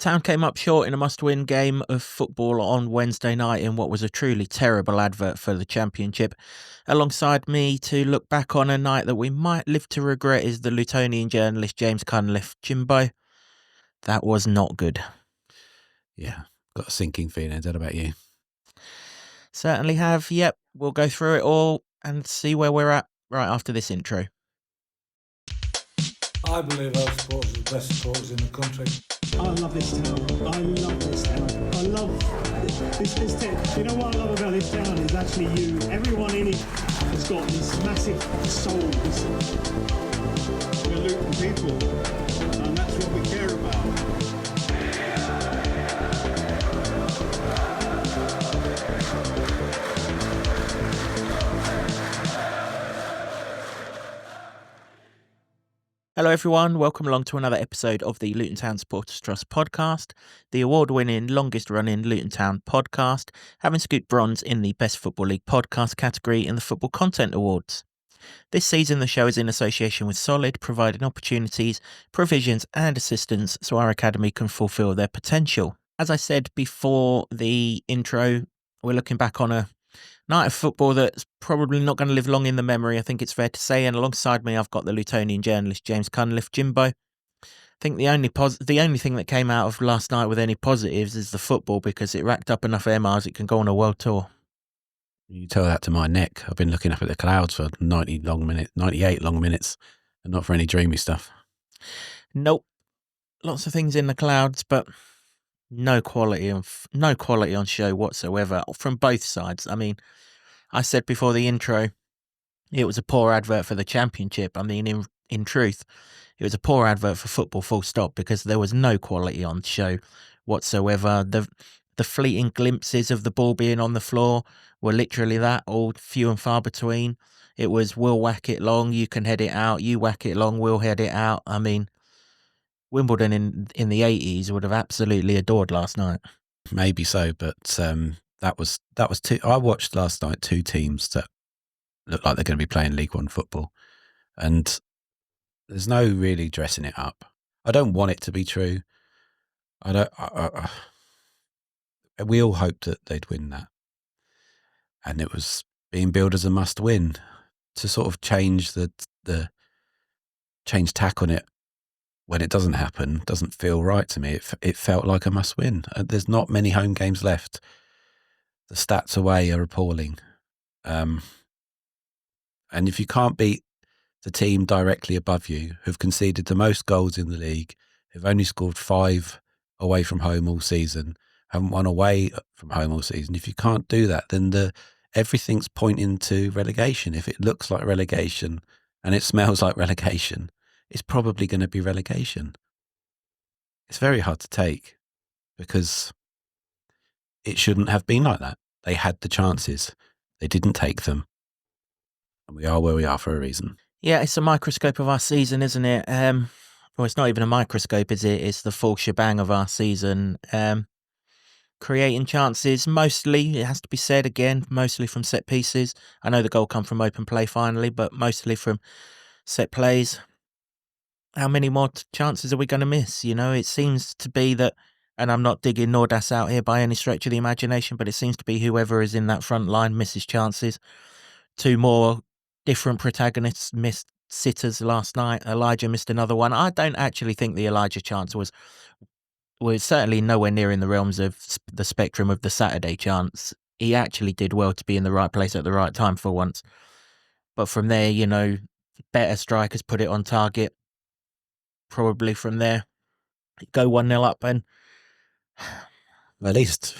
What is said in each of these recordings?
Town came up short in a must-win game of football on Wednesday night in what was a truly terrible advert for the Championship. Alongside me to look back on a night that we might live to regret is the Lutonian journalist James Cunliffe. Jimbo, that was not good. Yeah, got a sinking feeling. Is that about you? Certainly have. Yep, we'll go through it all and see where we're at right after this intro. I believe our supporters are the best supporters in the country. I love this town. I love this town. I love this town. You know what I love about this town is actually you. Everyone in it has got this massive soul. We're Luton people, and that's what we care about. Hello everyone, welcome along to another episode of the Luton Town Supporters Trust podcast, the award-winning, longest-running Luton Town podcast, having scooped bronze in the Best Football League podcast category in the Football Content Awards. This season the show is in association with Solid, providing opportunities, provisions and assistance so our academy can fulfil their potential. As I said before the intro, we're looking back on a night of football that's probably not going to live long in the memory, I think it's fair to say. And alongside me, I've got the Lutonian journalist James Cunliffe. Jimbo, I think the only thing that came out of last night with any positives is the football, because it racked up enough air miles it can go on a world tour. You tell that to my neck. I've been looking up at the clouds for 98 long minutes, and not for any dreamy stuff. Nope, lots of things in the clouds, but no quality on show whatsoever from both sides. I mean, I said before the intro, it was a poor advert for the Championship. I mean, in truth, it was a poor advert for football, full stop, because there was no quality on show whatsoever. The fleeting glimpses of the ball being on the floor were literally that, all few and far between. It was, we'll whack it long, you can head it out, you whack it long, we'll head it out. I mean, Wimbledon in the 80s would have absolutely adored last night. Maybe so, but that was two. I watched last night two teams that look like they're going to be playing League One football, and there's no really dressing it up. I don't want it to be true. We all hoped that they'd win that, and it was being billed as a must-win. To sort of change change tack on it when it doesn't happen doesn't feel right to me. It felt like a must-win. There's not many home games left. The stats away are appalling. And if you can't beat the team directly above you, who've conceded the most goals in the league, who've only scored 5 away from home all season, haven't won away from home all season, if you can't do that, then everything's pointing to relegation. If it looks like relegation and it smells like relegation, it's probably going to be relegation. It's very hard to take, because it shouldn't have been like that. They had the chances. They didn't take them. And we are where we are for a reason. Yeah, it's a microscope of our season, isn't it? Well, it's not even a microscope, is it? It's the full shebang of our season. Creating chances, mostly, it has to be said again, mostly from set pieces. I know the goal come from open play finally, but mostly from set plays. How many more chances are we going to miss? You know, it seems to be that, and I'm not digging Nordas out here by any stretch of the imagination, but it seems to be whoever is in that front line misses chances. 2 more different protagonists missed sitters last night. Elijah missed another one. I don't actually think the Elijah chance was certainly nowhere near in the realms of the spectrum of the Saturday chance. He actually did well to be in the right place at the right time for once. But from there, you know, better strikers put it on target. Probably from there, go 1-0 up, and At least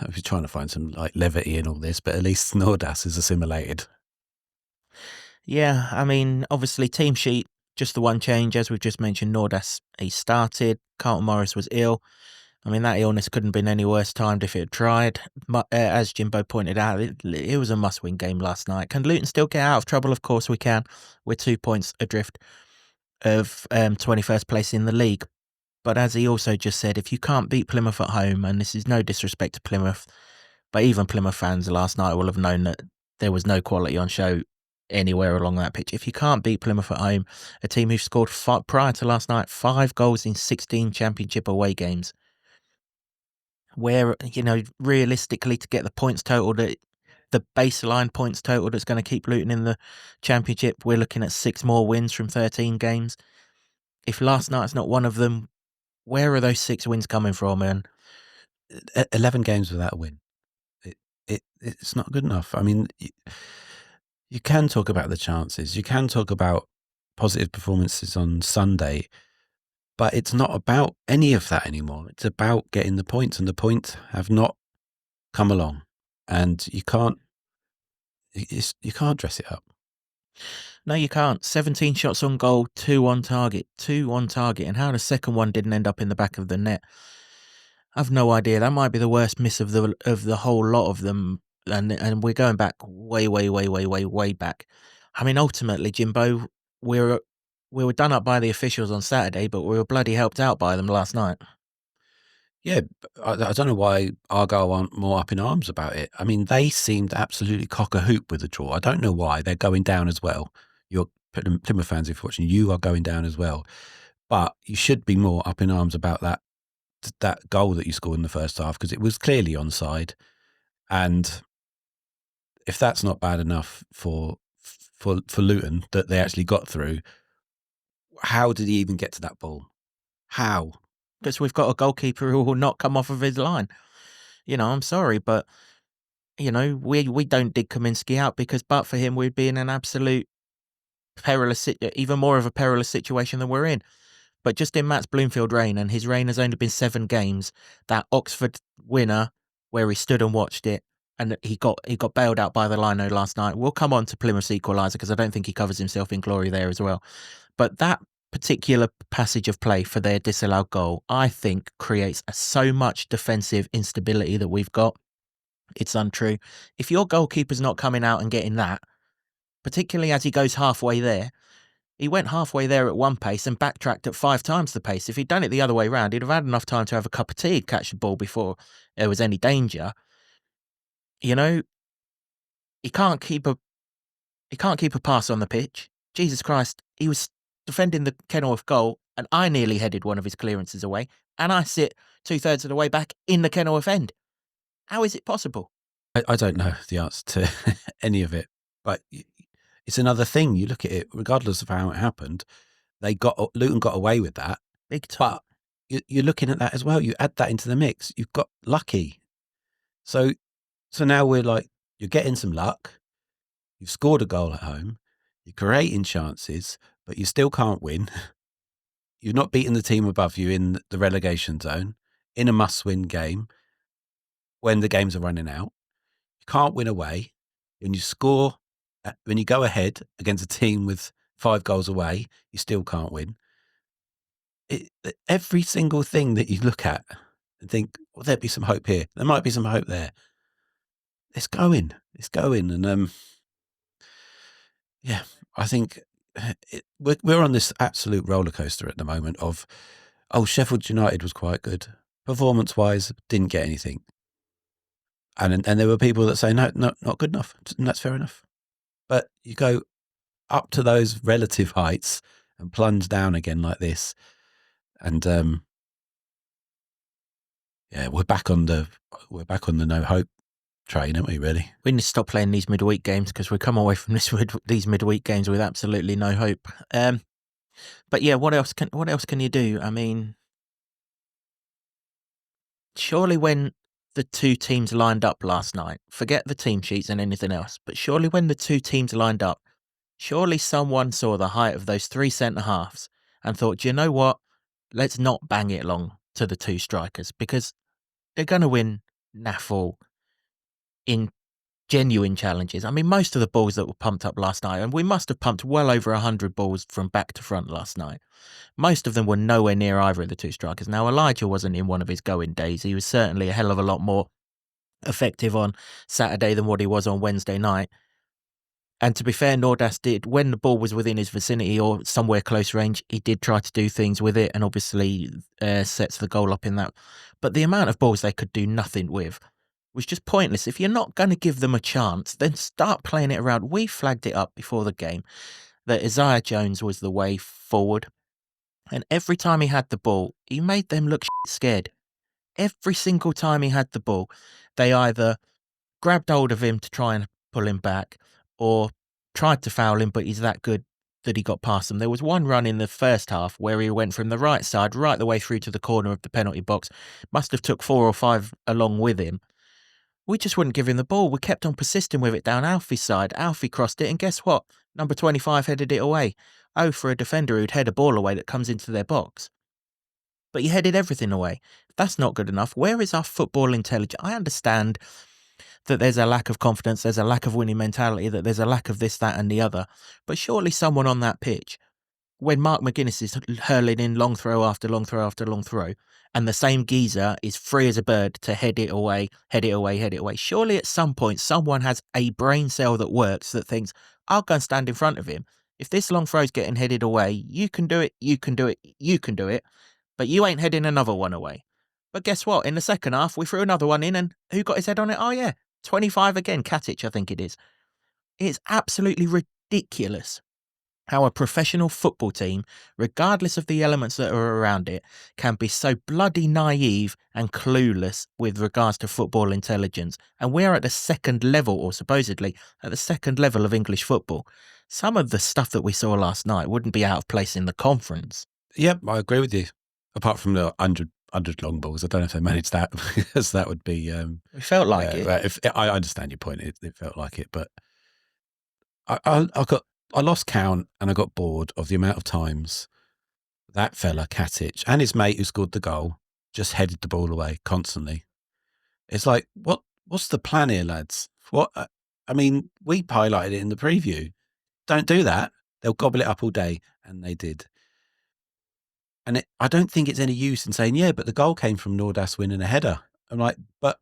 I was trying to find some like levity in all this, but at least Nordas is assimilated. Yeah, I mean, obviously team sheet, just the one change, as we've just mentioned. Nordas, he started. Carlton Morris was ill. I mean, that illness couldn't have been any worse timed if it had tried. As Jimbo pointed out, it was a must-win game last night. Can Luton still get out of trouble? Of course we can. We're 2 points adrift of 21st place in the league. But as he also just said, if you can't beat Plymouth at home, and this is no disrespect to Plymouth, but even Plymouth fans last night will have known that there was no quality on show anywhere along that pitch. If you can't beat Plymouth at home, a team who scored prior to last night 5 goals in 16 Championship away games, where, realistically, to get the points total, the baseline points total that's going to keep Luton in the Championship, we're looking at 6 more wins from 13 games. If last night's not one of them, where are those 6 wins coming from? And 11 games without a win. It's not good enough. I mean, you can talk about the chances. You can talk about positive performances on Sunday, but it's not about any of that anymore. It's about getting the points, and the points have not come along. And you can't dress it up. no, you can't. 17 shots on goal, 2 on target. And how the second one didn't end up in the back of the net, I've no idea. That might be the worst miss of the whole lot of them, and we're going back way back. I mean, ultimately, Jimbo, we were done up by the officials on Saturday, but we were bloody helped out by them last night. Yeah, I don't know why Argyle aren't more up in arms about it. I mean, they seemed absolutely cock a hoop with the draw. I don't know why. They're going down as well. You're Plymouth fans, unfortunately, you are going down as well. But you should be more up in arms about that goal that you scored in the first half, because it was clearly onside. And if that's not bad enough for Luton that they actually got through, how did he even get to that ball? How? Because we've got a goalkeeper who will not come off of his line. I'm sorry, but we don't dig Kaminsky out, because but for him, we'd be in an absolute even more of a perilous situation than we're in. But just in Matt's Bloomfield reign, and his reign has only been 7 games, that Oxford winner where he stood and watched it, and he got bailed out by the lino last night. We'll come on to Plymouth's equaliser, because I don't think he covers himself in glory there as well. But that particular passage of play for their disallowed goal, I think, creates so much defensive instability that we've got. It's untrue. If your goalkeeper's not coming out and getting that, particularly as he goes halfway there, he went halfway there at one pace and backtracked at 5 times the pace. If he'd done it the other way round, he'd have had enough time to have a cup of tea and catch the ball before there was any danger. He can't keep a pass on the pitch. Jesus Christ, he was defending the Kenilworth goal, and I nearly headed one of his clearances away, and I sit 2/3 of the way back in the Kenilworth end. How is it possible? I don't know the answer to any of it, but it's another thing. You look at it, regardless of how it happened, Luton got away with that. Big time. But you're looking at that as well. You add that into the mix. You've got lucky. So now we're like, you're getting some luck. You've scored a goal at home. You're creating chances, but you still can't win. You're not beating the team above you in the relegation zone in a must-win game when the games are running out. You can't win away. When you go ahead against a team with 5 goals away, you still can't win. Every single thing that you look at and think, well, there'd be some hope here. There might be some hope there. It's going. And yeah, I think we're on this absolute roller coaster at the moment of, Sheffield United was quite good. Performance-wise, didn't get anything. And there were people that say, no, not good enough. And that's fair enough. But you go up to those relative heights and plunge down again like this. And we're back on the no hope train, aren't we, really? We need to stop playing these midweek games, because we come away from these midweek games with absolutely no hope. But yeah, what else can you do? I mean, surely when the 2 teams lined up last night, forget the team sheets and anything else, but surely when the 2 teams lined up, surely someone saw the height of those 3 centre-halves and thought, do you know what? Let's not bang it along to the 2 strikers, because they're going to win naff all in genuine challenges. I mean, most of the balls that were pumped up last night, and we must have pumped well over 100 balls from back to front last night, most of them were nowhere near either of the 2 strikers. Now, Elijah wasn't in one of his going days. He was certainly a hell of a lot more effective on Saturday than what he was on Wednesday night. And to be fair, Nordas did, when the ball was within his vicinity or somewhere close range, he did try to do things with it, and obviously sets the goal up in that. But the amount of balls they could do nothing with was just pointless. If you're not going to give them a chance, then start playing it around. We flagged it up before the game that Isaiah Jones was the way forward. And every time he had the ball, he made them look scared. Every single time he had the ball, they either grabbed hold of him to try and pull him back or tried to foul him, but he's that good that he got past them. There was one run in the first half where he went from the right side right the way through to the corner of the penalty box. Must have took 4 or 5 along with him. We just wouldn't give him the ball. We kept on persisting with it down Alfie's side. Alfie crossed it, and guess what? Number 25 headed it away. Oh, for a defender who'd head a ball away that comes into their box. But he headed everything away. That's not good enough. Where is our football intelligence? I understand that there's a lack of confidence, there's a lack of winning mentality, that there's a lack of this, that and the other. But surely someone on that pitch, when Mark McGuinness is hurling in long throw after long throw after long throw, and the same geezer is free as a bird to head it away, head it away, head it away, surely at some point someone has a brain cell that works that thinks, I'll go and stand in front of him. If this long throw's getting headed away, you can do it, you can do it, you can do it, but you ain't heading another one away. But guess what? In the second half, we threw another one in, and who got his head on it? Oh yeah, 25 again, Katic, I think it is. It's absolutely ridiculous how a professional football team, regardless of the elements that are around it, can be so bloody naive and clueless with regards to football intelligence. And we're at the second level, or supposedly at the second level of English football. Some of the stuff that we saw last night wouldn't be out of place in the conference. Yep, I agree with you. Apart from the 100 long balls, I don't know if they managed that, because that would be... It felt like it. I understand your point. It felt like it, but I lost count, and I got bored of the amount of times that fella, Katic, and his mate who scored the goal, just headed the ball away constantly. It's like, what's the plan here, lads? I mean, we highlighted it in the preview. Don't do that. They'll gobble it up all day, and they did. And I don't think it's any use in saying, yeah, but the goal came from Nordas winning a header. I'm like, but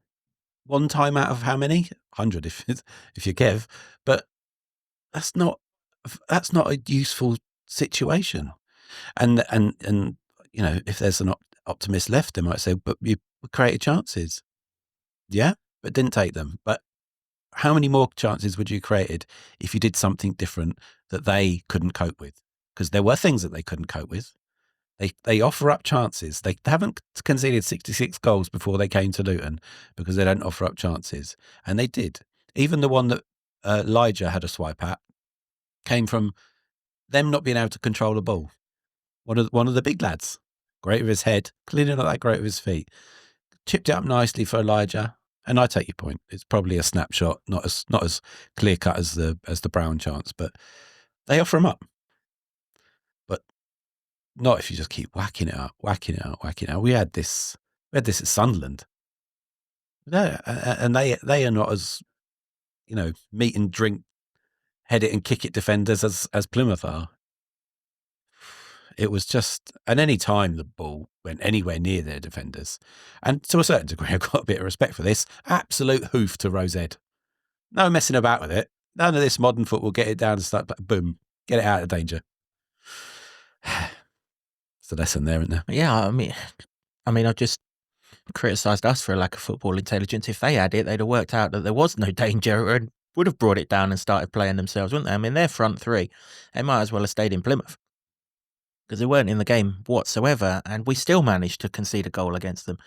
one time out of how many? 100 if you give. But that's not a useful situation. And you know, if there's an optimist left, they might say, but you created chances. Yeah, but didn't take them. But how many more chances would you created if you did something different that they couldn't cope with? Because there were things that they couldn't cope with. They offer up chances. They haven't conceded 66 goals before they came to Luton because they don't offer up chances. And they did. Even the one that Elijah had a swipe at came from them not being able to control the ball. One of the big lads, great with his head, clearly not that great with his feet. Chipped it up nicely for Elijah. And I take your point. It's probably a snapshot, not as clear cut as the Brown chance, but they offer them up. But not if you just keep whacking it out. We had this at Sunderland. And they are not as, you know, meat and drink, head it and kick it defenders as Plymouth are. It was just, and any time the ball went anywhere near their defenders, and to a certain degree, I've got a bit of respect for this, absolute hoof to Rosed. No messing about with it. None of this modern football, get it down and start, boom, get it out of danger. It's a lesson there, isn't there? Yeah, I mean, I just criticised us for a lack of football intelligence. If they had it, they'd have worked out that there was no danger and would have brought it down and started playing themselves, wouldn't they? I mean, their front three, they might as well have stayed in Plymouth because they weren't in the game whatsoever, and we still managed to concede a goal against them.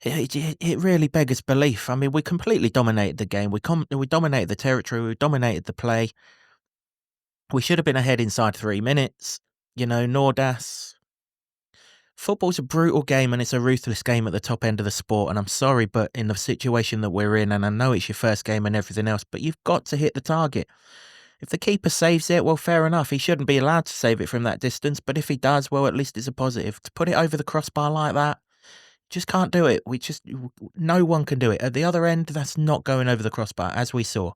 It really beggars belief. I mean, we completely dominated the game. We dominated the territory. We dominated the play. We should have been ahead inside 3 minutes. You know, Nordas. Football's a brutal game and it's a ruthless game at the top end of the sport. And I'm sorry, but in the situation that we're in, and I know it's your first game and everything else, but you've got to hit the target. If the keeper saves it, well, fair enough. He shouldn't be allowed to save it from that distance. But if he does, well, at least it's a positive. To put it over the crossbar like that, just can't do it. No one can do it. At the other end, that's not going over the crossbar, as we saw.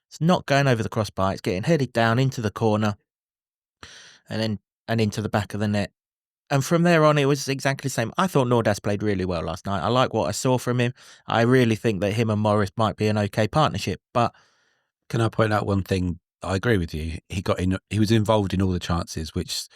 It's not going over the crossbar. It's getting headed down into the corner and into the back of the net. And from there on, it was exactly the same. I thought Nordas played really well last night. I like what I saw from him. I really think that him and Morris might be an okay partnership. But can I point out one thing? I agree with you. He was involved in all the chances, which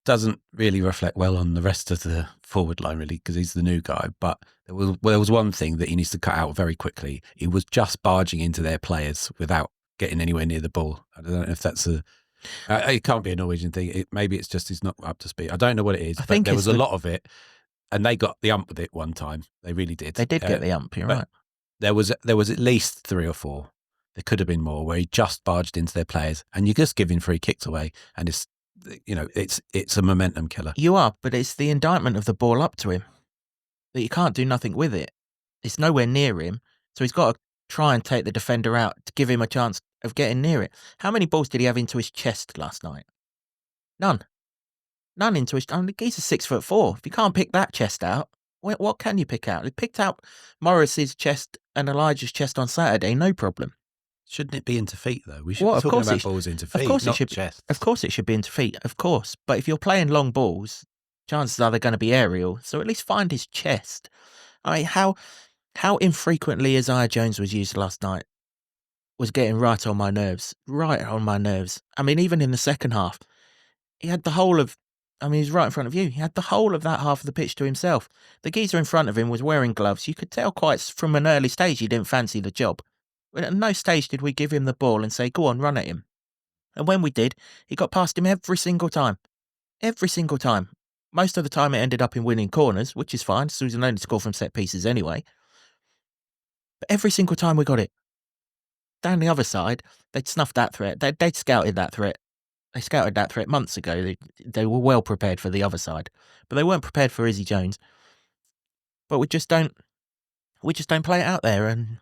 doesn't really reflect well on the rest of the forward line, really, because he's the new guy. But there was one thing that he needs to cut out very quickly. He was just barging into their players without getting anywhere near the ball. I don't know if that's it can't be a Norwegian thing. Maybe it's just he's not up to speed. I don't know what it is, but there was a lot of it, and they got the ump with it one time. They really did. They did get the ump, you're right. There was at least 3 or 4. There could have been more where he just barged into their players, and you're just giving free kicks away, and it's a momentum killer. You are, but it's the indictment of the ball up to him that you can't do nothing with it. It's nowhere near him, so he's got to try and take the defender out to give him a chance of getting near it. How many balls did he have into his chest last night? None into his. I mean, he's a 6'4". If you can't pick that chest out, what can you pick out? He picked out Morris's chest and Elijah's chest on Saturday, no problem. Shouldn't it be into feet, though? We should be talking about balls into feet, not chest. Of course it should be into feet, of course. But if you're playing long balls, chances are they're going to be aerial. So at least find his chest. I mean, how infrequently Isaiah Jones was used last night was getting right on my nerves. Right on my nerves. I mean, even in the second half, he had the whole of... I mean, he's right in front of you. He had the whole of that half of the pitch to himself. The geezer in front of him was wearing gloves. You could tell quite from an early stage he didn't fancy the job. But at no stage did we give him the ball and say, go on, run at him. And when we did, he got past him every single time. Every single time. Most of the time it ended up in winning corners, which is fine. So he's only to score from set pieces anyway. But every single time we got it. Down the other side, they'd snuffed that threat. They'd scouted that threat. They scouted that threat months ago. They were well prepared for the other side. But they weren't prepared for Izzy Jones. But we just don't play it out there. And...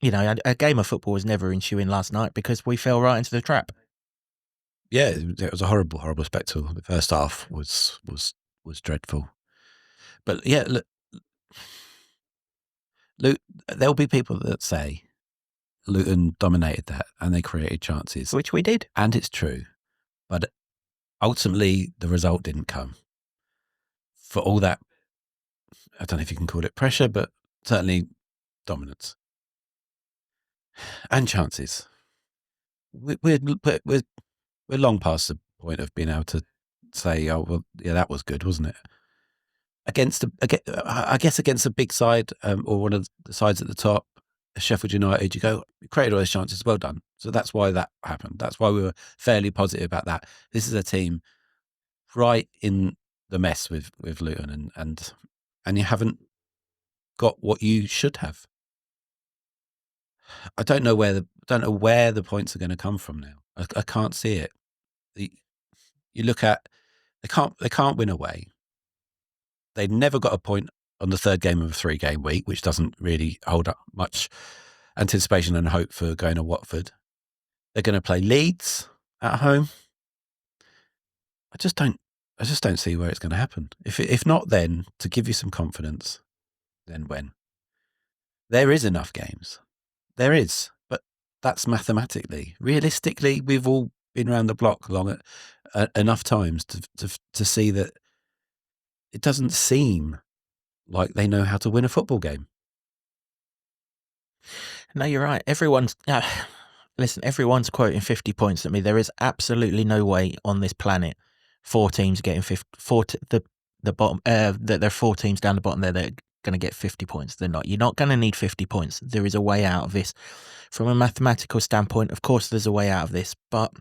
a game of football was never ensuing last night because we fell right into the trap. Yeah, it was a horrible, horrible spectacle. The first half was dreadful. But yeah, look, there'll be people that say Luton dominated that and they created chances. Which we did. And it's true. But ultimately, the result didn't come. For all that, I don't know if you can call it pressure, but certainly dominance. And chances. We're long past the point of being able to say, oh, well, yeah, that was good, wasn't it? I guess against a big side or one of the sides at the top, Sheffield United, you go, you created all those chances, well done. So that's why that happened. That's why we were fairly positive about that. This is a team right in the mess with Luton and you haven't got what you should have. I don't know where the points are going to come from now. I can't see it. You look at they can't win away. They never got a point on the third game of a 3-game week, which doesn't really hold up much anticipation and hope for going to Watford. They're going to play Leeds at home. I just don't see where it's going to happen. If not then, to give you some confidence, then when? There is enough games. There is, but that's mathematically. Realistically, we've all been around the block enough times to see that it doesn't seem like they know how to win a football game. No, you're right. Everyone's quoting 50 points at me. There is absolutely no way on this planet 4 teams getting 50. The bottom. There are 4 teams down the bottom there that are going to get 50 points. They're not. You're not going to need 50 points. There is a way out of this. From a mathematical standpoint, of course, there's a way out of this. But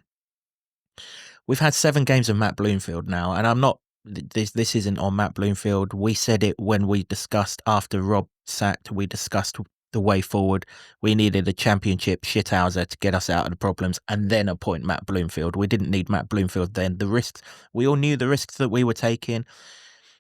we've had 7 games of Matt Bloomfield now, and I'm not. This isn't on Matt Bloomfield. We said it when we discussed after Rob sacked. We discussed the way forward. We needed a championship shithouser to get us out of the problems and then appoint Matt Bloomfield. We didn't need Matt Bloomfield then. The risks, we all knew the risks that we were taking.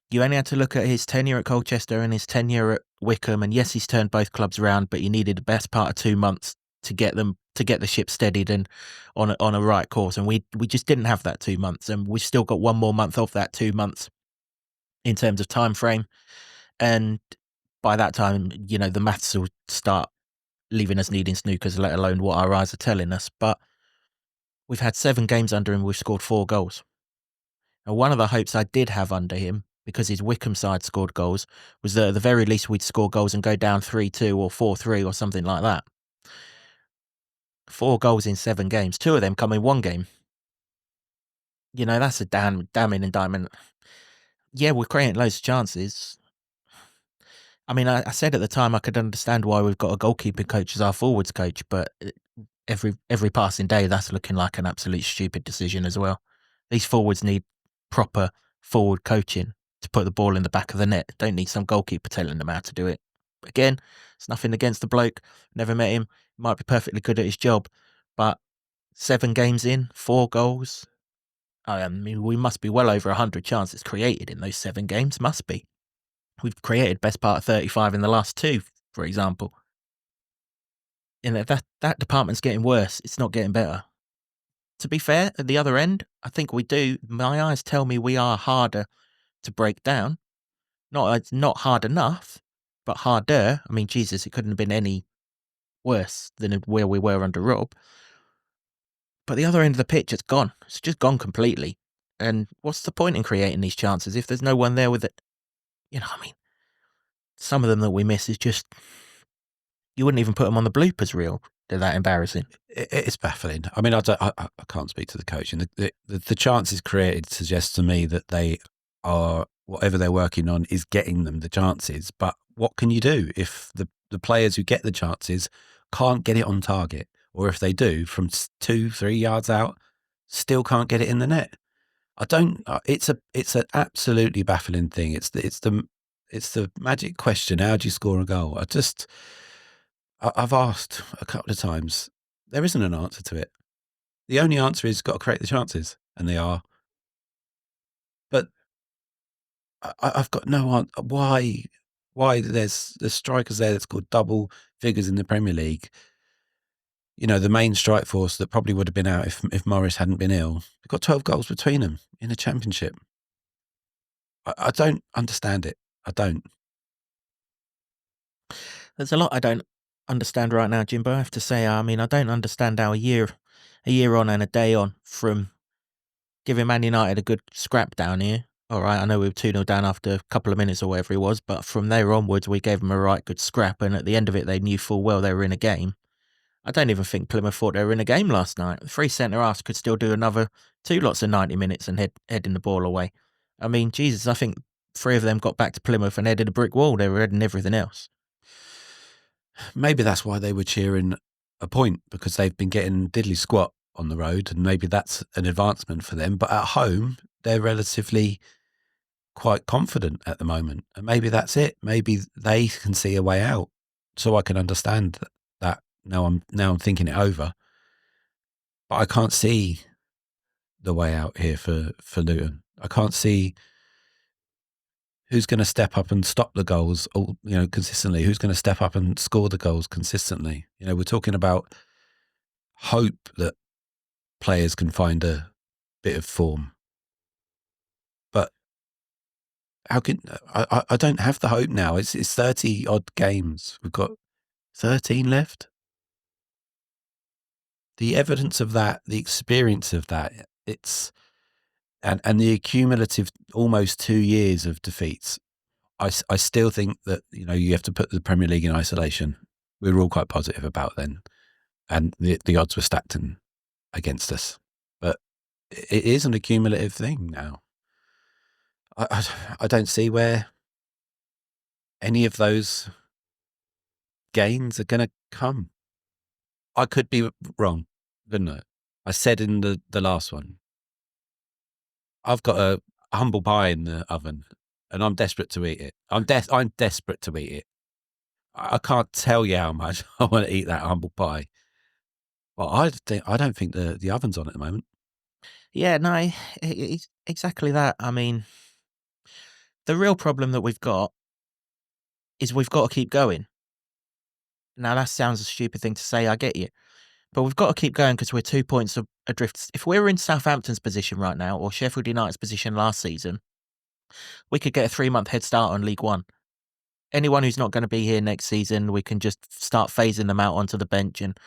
You only had to look at his tenure at Colchester and his tenure at Wickham. And yes, he's turned both clubs around, but you needed the best part of 2 months to get the ship steadied and on a right course. And we just didn't have that 2 months. And we've still got 1 more month of that 2 months in terms of time frame. And by that time, the maths will start leaving us needing snookers, let alone what our eyes are telling us. But we've had 7 games under him. We've scored 4 goals. And one of the hopes I did have under him, because his Wickham side scored goals, was that at the very least we'd score goals and go down 3-2 or 4-3 or something like that. 4 goals in 7 games. 2 of them come in 1 game. that's a damning indictment. Yeah, we're creating loads of chances. I mean, I said at the time I could understand why we've got a goalkeeping coach as our forwards coach, but every passing day, that's looking like an absolute stupid decision as well. These forwards need proper forward coaching to put the ball in the back of the net. Don't need some goalkeeper telling them how to do it. Again, it's nothing against the bloke. Never met him. Might be perfectly good at his job, but 7 games in, 4 goals. I mean, we must be well over 100 chances created in those 7 games. Must be. We've created best part of 35 in the last 2, for example. That department's getting worse. It's not getting better. To be fair, at the other end, I think we do. My eyes tell me we are harder to break down. Not hard enough, but harder. I mean, Jesus, it couldn't have been any worse than where we were under Rob. But the other end of the pitch, it's gone. It's just gone completely. And what's the point in creating these chances if there's no one there with it? I mean, some of them that we miss is just, you wouldn't even put them on the bloopers reel. They're that embarrassing. It's baffling. I mean, I can't speak to the coach, and the chances created suggest to me that they are, whatever they're working on is getting them the chances. But what can you do if the players who get the chances can't get it on target, or if they do from 2-3 yards out, still can't get it in the net? I don't. It's an absolutely baffling thing. It's the magic question. How do you score a goal? I've asked a couple of times. There isn't an answer to it. The only answer is got to create the chances, and they are. But I've got no answer. Why there's strikers there that's scored double figures in the Premier League. The main strike force that probably would have been out if Morris hadn't been ill. They've got 12 goals between them in the Championship. I don't understand it. I don't. There's a lot I don't understand right now, Jimbo. I have to say, I mean, I don't understand how a year on and a day on from giving Man United a good scrap down here. All right, I know we were 2-0 down after a couple of minutes or whatever it was, but from there onwards, we gave them a right good scrap, and at the end of it, they knew full well they were in a game. I don't even think Plymouth thought they were in a game last night. The 3 centre-halves could still do another 2 lots of 90 minutes and heading the ball away. I mean, Jesus, I think 3 of them got back to Plymouth and headed a brick wall. They were heading everything else. Maybe that's why they were cheering a point, because they've been getting diddly squat on the road, and maybe that's an advancement for them. But at home, they're relatively quite confident at the moment, and maybe that's it. Maybe they can see a way out. So I can understand that. Now I'm thinking it over, but I can't see the way out here for Luton. I can't see who's going to step up and stop the goals, consistently. Who's going to step up and score the goals consistently? We're talking about hope that players can find a bit of form, but how can I don't have the hope now. It's 30 odd games. We've got 13 left. The evidence of that, the experience of that, and the accumulative almost 2 years of defeats. I still think that you have to put the Premier League in isolation. We were all quite positive about then, and the odds were stacked against us. But it is an accumulative thing now. I don't see where any of those gains are going to come. I could be wrong, couldn't I? I said in the last one, I've got a humble pie in the oven, and I'm desperate to eat it. I'm desperate to eat it. I can't tell you how much I want to eat that humble pie. Well, I don't think the oven's on at the moment. Yeah, no, it's exactly that. I mean, the real problem that we've got is we've got to keep going. Now, that sounds a stupid thing to say, I get you. But we've got to keep going because we're 2 points adrift. If we were in Southampton's position right now, or Sheffield United's position last season, we could get a 3-month head start on League One. Anyone who's not going to be here next season, we can just start phasing them out onto the bench and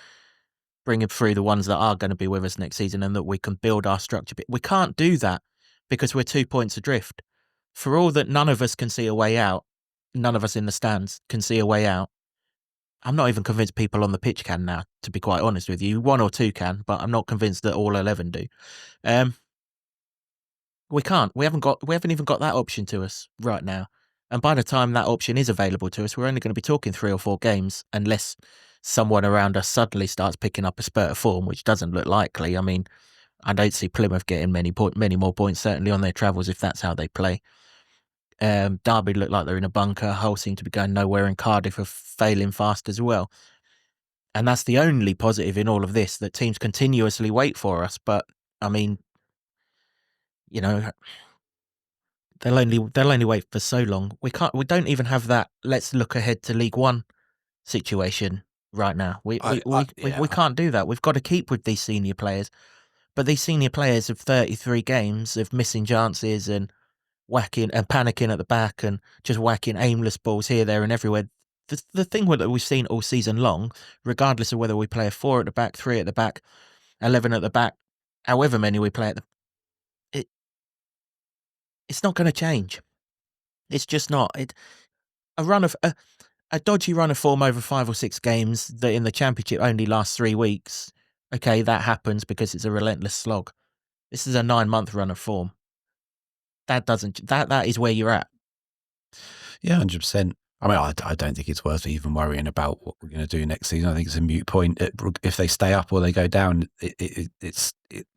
bringing through the ones that are going to be with us next season, and that we can build our structure. We can't do that because we're 2 points adrift. For all that none of us can see a way out, none of us in the stands can see a way out. I'm not even convinced people on the pitch can now, to be quite honest with you. 1 or 2 can, but I'm not convinced that all 11 do. We can't. We haven't even got that option to us right now. And by the time that option is available to us, we're only going to be talking 3 or 4 games, unless someone around us suddenly starts picking up a spurt of form, which doesn't look likely. I mean, I don't see Plymouth getting many more points, certainly on their travels, if that's how they play. Derby look like they're in a bunker. Hull seem to be going nowhere, and Cardiff are failing fast as well. And that's the only positive in all of this, that teams continuously wait for us. But I mean, you know, they'll only wait for so long. We don't even have that let's look ahead to League One situation right now. We can't do that. We've got to keep with these senior players. But these senior players of 33 games of missing chances and whacking and panicking at the back and just whacking aimless balls here, there and everywhere. The thing that we've seen all season long, regardless of whether we play a 4 at the back, 3 at the back, 11 at the back, however many we play at it's not going to change. It's just not. A dodgy run of form over 5 or 6 games that in the Championship only lasts 3 weeks. Okay, that happens because it's a relentless slog. This is a 9-month run of form. That is where you're at. Yeah, 100%. I mean, I don't think it's worth even worrying about what we're going to do next season. I think it's a moot point. If they stay up or they go down, it's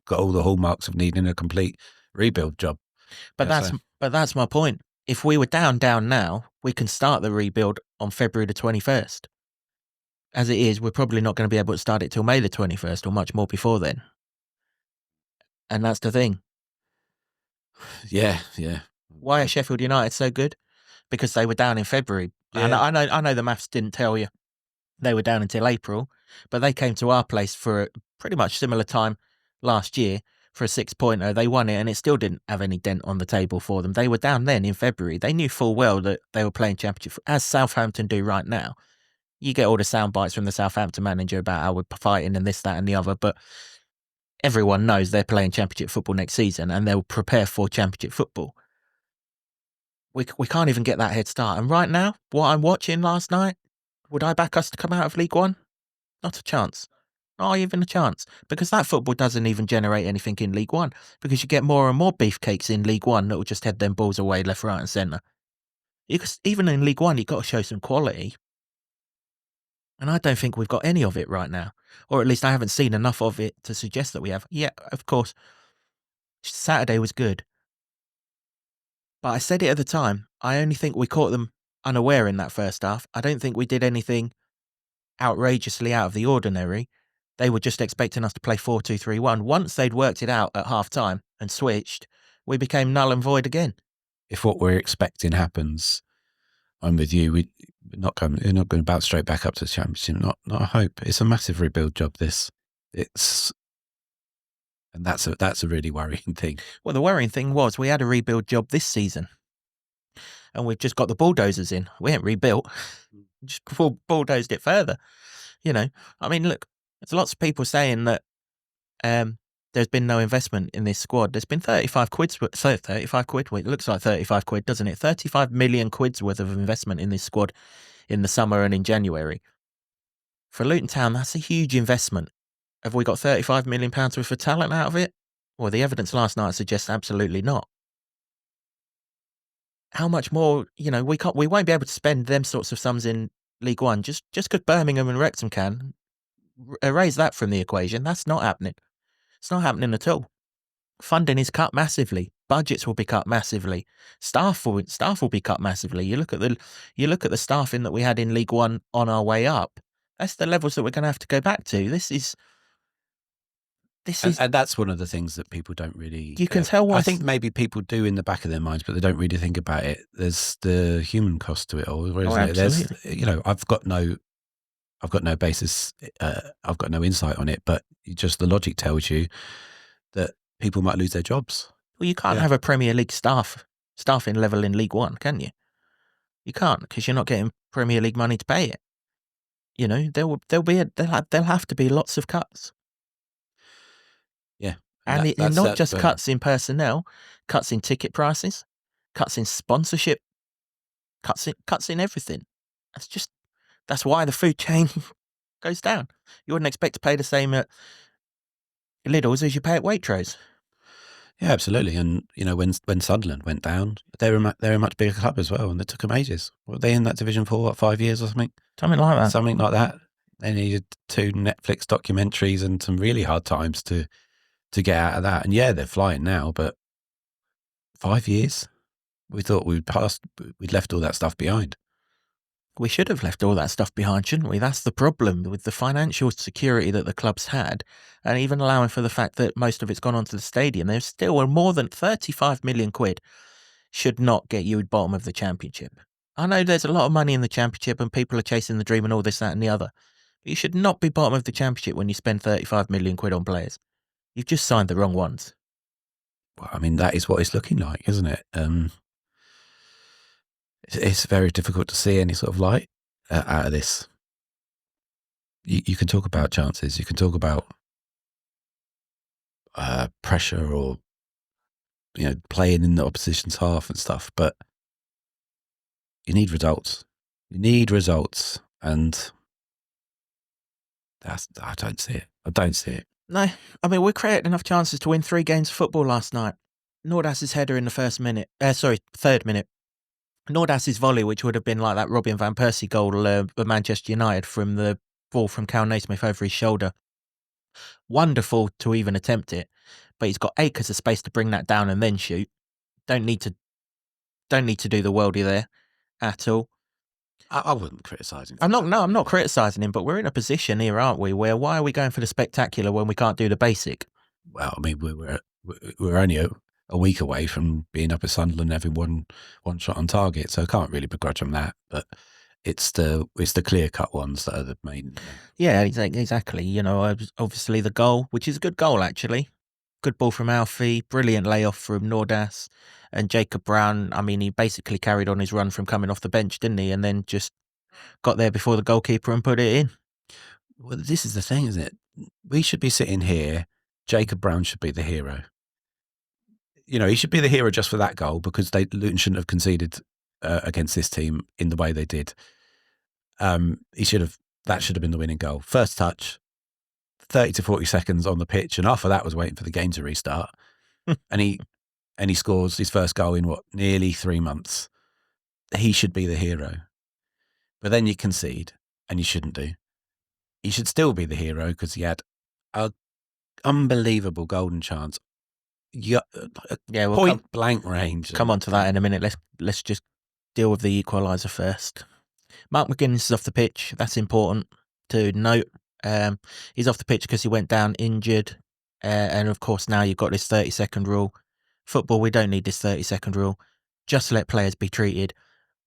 got all the hallmarks of needing a complete rebuild job. But that's my point. If we were down now, we can start the rebuild on February the 21st. As it is, we're probably not going to be able to start it till May the 21st or much more before then. And that's the thing. Yeah. Why are Sheffield United so good? Because they were down in February. Yeah. And I know the maths didn't tell you they were down until April, but they came to our place for a pretty much similar time last year for a 6-pointer. They won it, and it still didn't have any dent on the table for them. They were down then in February. They knew full well that they were playing Championship, as Southampton do right now. You get all the sound bites from the Southampton manager about how we're fighting and this, that, and the other, but everyone knows they're playing Championship football next season, and they'll prepare for Championship football. We can't even get that head start. And right now, what I'm watching last night, would I back us to come out of League One? Not a chance. Not even a chance. Because that football doesn't even generate anything in League One. Because you get more and more beefcakes in League One that will just head them balls away left, right and centre. Even in League One, you've got to show some quality. And I don't think we've got any of it right now. Or at least I haven't seen enough of it to suggest that we have. Yeah, of course, Saturday was good. But I said it at the time, I only think we caught them unaware in that first half. I don't think we did anything outrageously out of the ordinary. They were just expecting us to play 4-2-3-1. Once they'd worked it out at half-time and switched, we became null and void again. If what we're expecting happens, I'm with you. We're not going to bounce straight back up to the Championship. Not a hope. It's a massive rebuild job, this. And that's a really worrying thing. Well, the worrying thing was we had a rebuild job this season. And we've just got the bulldozers in. We ain't rebuilt. Just bulldozed it further. You know, I mean, look, there's lots of people saying that there's been no investment in this squad. There's been 35 quid. Well, it looks like 35 quid, doesn't it? 35 million quid's worth of investment in this squad in the summer and in January. For Luton Town, that's a huge investment. Have we got £35 million worth of talent out of it? Well, the evidence last night suggests absolutely not. How much more, we won't be able to spend them sorts of sums in League One just because Birmingham and Wrexham can. Erase that from the equation. That's not happening. It's not happening at all. Funding is cut massively. Budgets will be cut massively. Staff will be cut massively. You look at the staffing that we had in League One on our way up. That's the levels that we're going to have to go back to. This is. And that's one of the things that people don't really. You can tell why. I think maybe people do in the back of their minds, but they don't really think about it. There's the human cost to it all. Absolutely. I've got no basis. I've got no insight on it, but the logic tells you that people might lose their jobs. Well, you can't have a Premier League staffing level in League One, can you? You can't, because you're not getting Premier League money to pay it. There'll have to be lots of cuts. Yeah. And not just cuts in personnel, cuts in ticket prices, cuts in sponsorship, cuts in everything. That's why the food chain goes down. You wouldn't expect to pay the same at Lidl's as you pay at Waitrose. Yeah, absolutely. And when Sunderland went down, they were a much bigger club as well, and it took them ages. Were they in that division for 5 years or something? Something like that. Something like that. They needed 2 Netflix documentaries and some really hard times to get out of that. And yeah, they're flying now, but 5 years. We thought we'd left all that stuff behind. We should have left all that stuff behind, shouldn't we? That's the problem with the financial security that the club's had, and even allowing for the fact that most of it's gone onto the stadium. There's still more than 35 million quid should not get you at bottom of the Championship. I know there's a lot of money in the Championship and people are chasing the dream and all this, that and the other. But you should not be bottom of the Championship when you spend 35 million quid on players. You've just signed the wrong ones. Well, I mean, that is what it's looking like, isn't it? It's very difficult to see any sort of light out of this. You can talk about chances. You can talk about pressure or playing in the opposition's half and stuff, but you need results. You need results, and I don't see it. I don't see it. No, I mean, we created enough chances to win 3 games of football last night. Nordas's header in the third minute. Nordas's volley, which would have been like that Robin van Persie goal of Manchester United from the ball from Cal Naismith over his shoulder. Wonderful to even attempt it, but he's got acres of space to bring that down and then shoot. Don't need to do the worldie there at all. I wouldn't criticise him. I'm not criticising him, but we're in a position here, aren't we, where why are we going for the spectacular when we can't do the basic? Well, I mean, we're only a week away from being up at Sunderland, having one shot on target, so I can't really begrudge them that. But it's the clear cut ones that are the main. Yeah, exactly. Obviously the goal, which is a good goal actually. Good ball from Alfie, brilliant layoff from Nordas, and Jacob Brown. I mean, he basically carried on his run from coming off the bench, didn't he? And then just got there before the goalkeeper and put it in. Well, this is the thing, isn't it? We should be sitting here. Jacob Brown should be the hero. He should be the hero just for that goal, because Luton shouldn't have conceded against this team in the way they did. That should have been the winning goal. First touch, 30 to 40 seconds on the pitch, and after that was waiting for the game to restart. and he scores his first goal in nearly 3 months. He should be the hero. But then you concede, and you shouldn't do. He should still be the hero because he had an unbelievable golden chance. Point blank range. Come on to that in a minute. Let's just deal with the equaliser first. Mark McGuinness is off the pitch. That's important to note. He's off the pitch because he went down injured. And of course, now you've got this 30-second rule. Football, we don't need this 30-second rule. Just let players be treated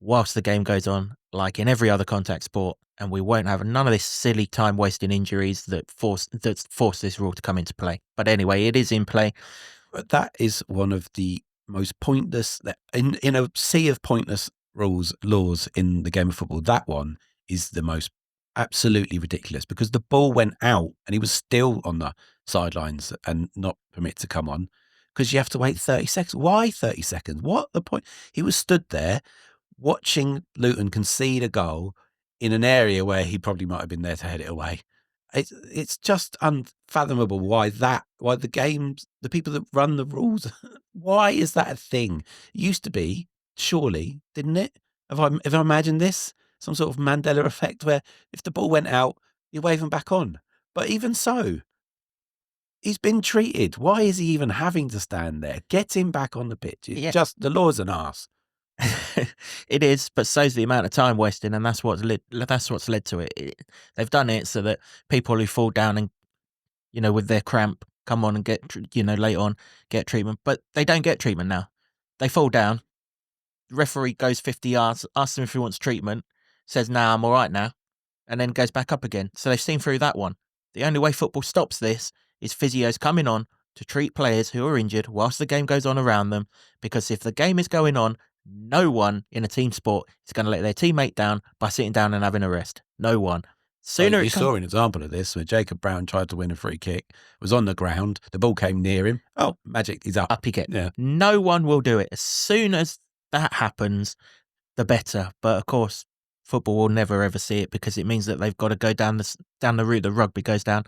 whilst the game goes on, like in every other contact sport. And we won't have none of this silly time-wasting injuries that force this rule to come into play. But anyway, it is in play. But that is one of the most pointless, in a sea of pointless laws in the game of football. That one is the most absolutely ridiculous, because the ball went out and he was still on the sidelines and not permitted to come on, because you have to wait 30 seconds. Why 30 seconds? What the point? He was stood there watching Luton concede a goal in an area where he probably might have been there to head it away. It's just unfathomable why the games, the people that run the rules, why is that a thing? It used to be, surely, didn't it? If I imagined this, some sort of Mandela effect where if the ball went out, you wave him back on. But even so, he's been treated. Why is he even having to stand there? Get him back on the pitch. It's just, the law's an arse. It is, but so's the amount of time wasting, and that's what's led to it. They've done it so that people who fall down and with their cramp come on and get later on get treatment, but they don't get treatment now. They fall down, the referee goes 50 yards, asks him if he wants treatment, says nah, I'm all right now, and then goes back up again. So they've seen through that one. The only way football stops this is physios coming on to treat players who are injured whilst the game goes on around them, because if the game is going on, no one in a team sport is going to let their teammate down by sitting down and having a rest. No one. You saw an example of this where Jacob Brown tried to win a free kick, was on the ground, the ball came near him. Oh, magic, he's up. Up he gets. Yeah. No one will do it. As soon as that happens, the better. But of course, football will never ever see it, because it means that they've got to go down the route that rugby goes down,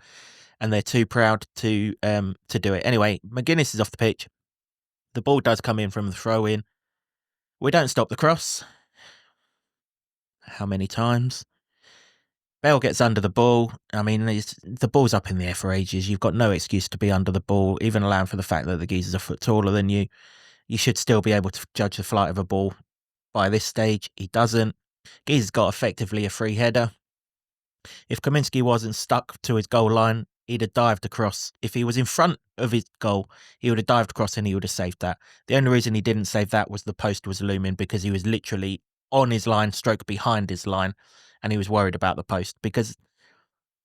and they're too proud to do it. Anyway, McGuinness is off the pitch. The ball does come in from the throw-in. We don't stop the cross. How many times? Bale gets under the ball. I mean, the ball's up in the air for ages. You've got no excuse to be under the ball, even allowing for the fact that the geezer's a foot taller than you. You should still be able to judge the flight of a ball by this stage. He doesn't. Geezer's got effectively a free header. If Kaminski wasn't stuck to his goal line, he'd have dived across. If he was in front of his goal, he would have dived across and he would have saved that. The only reason he didn't save that was the post was looming, because he was literally on his line, stroke behind his line, and he was worried about the post because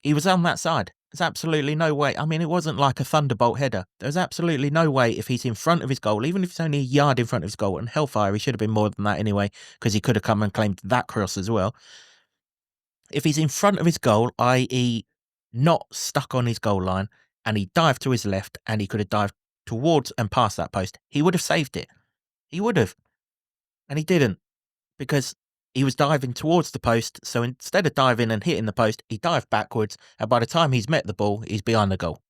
he was on that side. There's absolutely no way. I mean, it wasn't like a thunderbolt header. There's absolutely no way if he's in front of his goal, even if it's only a yard in front of his goal, and hellfire, he should have been more than that anyway, because he could have come and claimed that cross as well. If he's in front of his goal, i.e. not stuck on his goal line, and he dived to his left and he could have dived towards and past that post, he would have saved it. He would have. And he didn't, because he was diving towards the post. So instead of diving and hitting the post, he dived backwards. And by the time he's met the ball, he's behind the goal.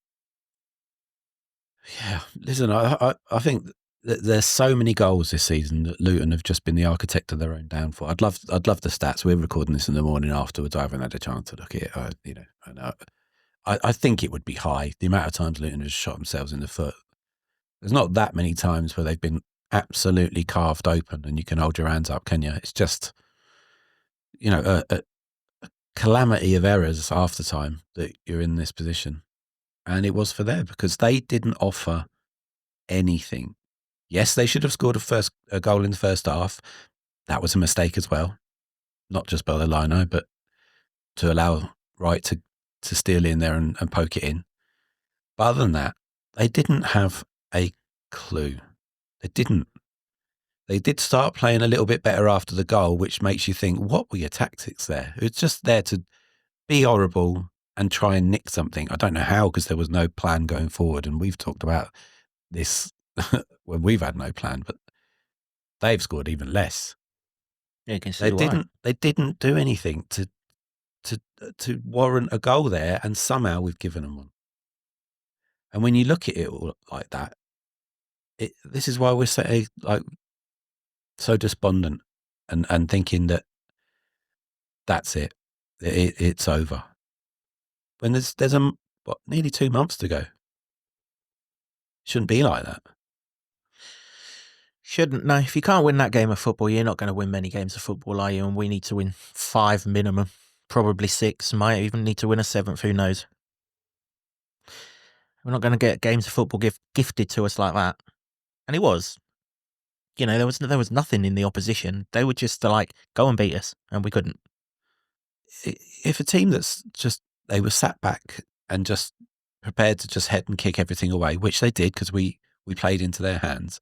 Yeah, listen, I think that there's so many goals this season that Luton have just been the architect of their own downfall. I'd love the stats. We're recording this in the morning afterwards. I haven't had a chance to look at it. I think it would be high. The amount of times Luton has shot themselves in the foot. There's not that many times where they've been absolutely carved open and you can hold your hands up, can you? It's just, a calamity of errors after time that you're in this position. And it was for them because they didn't offer anything. Yes, they should have scored a goal in the first half. That was a mistake as well. Not just by the lino, but to allow Wright to steal in there and poke it in. But other than that, they didn't have a clue. They didn't. They did start playing a little bit better after the goal, which makes you think, what were your tactics there? It's just there to be horrible and try and nick something. I don't know how, because there was no plan going forward. And we've talked about this when we've had no plan, but they've scored even less. Yeah, you can see They didn't do anything to warrant a goal there, and somehow we've given them one. And when you look at it all like that, this is why we're so despondent and thinking that that's it. It's over. When there's nearly 2 months to go. Shouldn't be like that. Shouldn't. No, if you can't win that game of football, you're not going to win many games of football, are you? And we need to win 5 minimum, probably 6. Might even need to win a 7th, who knows? We're not going to get games of football gifted to us like that. And it was. There was nothing in the opposition. They were just like, go and beat us, and we couldn't. If a team that's just, they were sat back and just prepared to just head and kick everything away, which they did because we played into their hands.